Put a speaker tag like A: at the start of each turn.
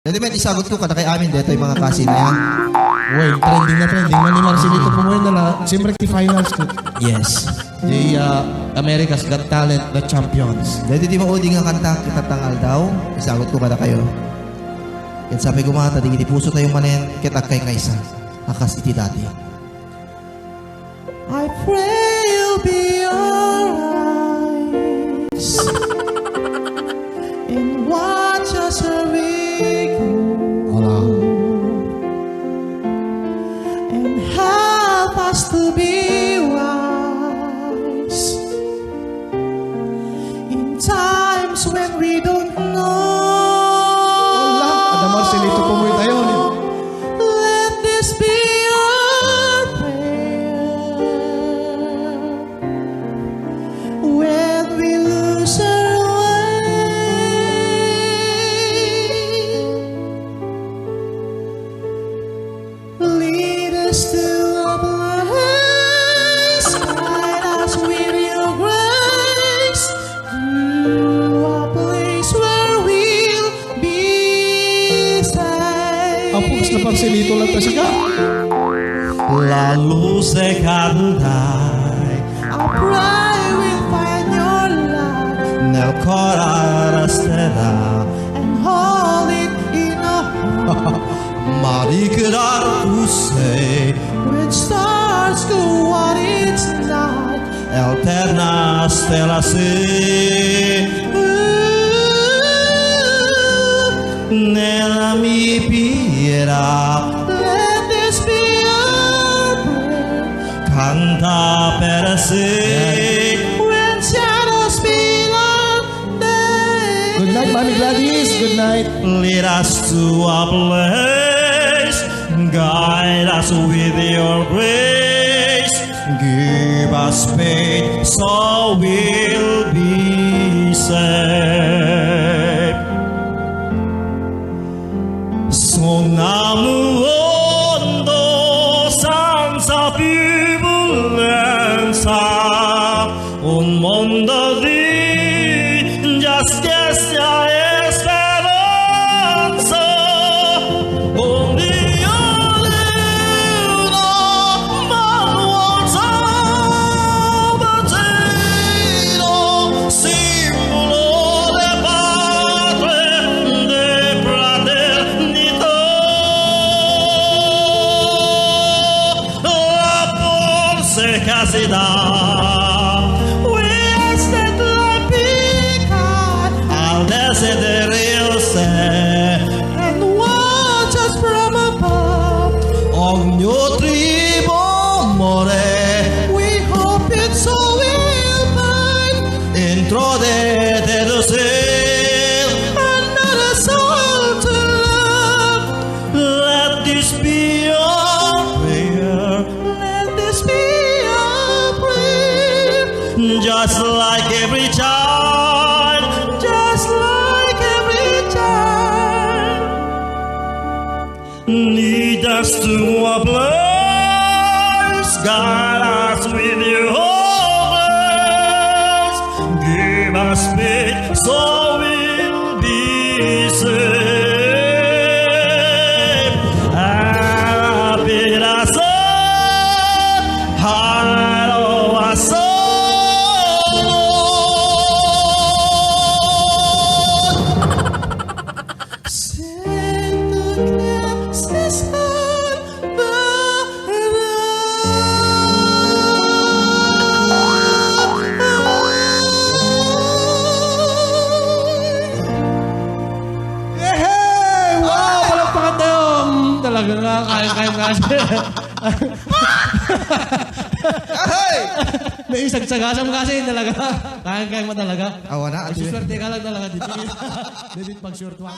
A: Dali may isagot ko kada kay amin dito yung mga kasi na yan.
B: Well, trending na trending. Mani Marcelito Pumuel na lang. Siyempre, finals ko.
A: Yes.
B: The America's Got Talent, the champions.
A: Dahil di maudi nga kanta kita tangal daw, isagot ko kada kayo. Yan sabi ko mga tadig, puso tayong manen, kita kay kaysa. Akas iti dati. I pray you'll be alright and watch us we go and help us to be wise in times when we don't know.
B: Ada Marcelito Pumuel tayo.
A: Let this be our prayer when we lose our lead us to a place, guide us with your grace, to a place where we'll be safe.
B: Ang pugas na Marcelito lang tayo siya.
C: La luz de cantar
A: I pray we'll find your light
C: nel cuore resterà.
A: and hold it in our heart.
C: Maricherar tu sei
A: When stars go out, it's night.
C: eterna stella sei nella mia pira
A: Let this be our prayer.
C: canta per sé.
A: When shadows fill our day.
B: Good night, Mami Gladys. Good night.
C: Lead us to a place, guide us with your grace, give us faith so we'll be saved. Sogniamo mondo senza più violenza, un mondo di giustizia e speranza. Un Dio manual sabatino, simbolo de patria, de fraternità. La forza che si dà
A: We stand like big heart
C: al desiderio se
A: and watch us from above.
C: ogni tribo amore
A: We hope it's all we'll find.
C: dentro de te lo sei.
A: Another soul to love.
C: Let this be your prayer,
A: Let this be our prayer.
C: just like every child.
A: Just like every child.
C: Lead us to a place, guide us with your grace, give us faith so we'll be saved. Happy us heart of our soul.
A: Send the glasses on
B: Hey! Wow! Palakpakan tayo. Talaga nga. Kaya kasi. Naisagsagasam kasi talaga. Kaya mo talaga.
A: Awa na.
B: Ay, suswerte ka lang talaga. Dito pag short one.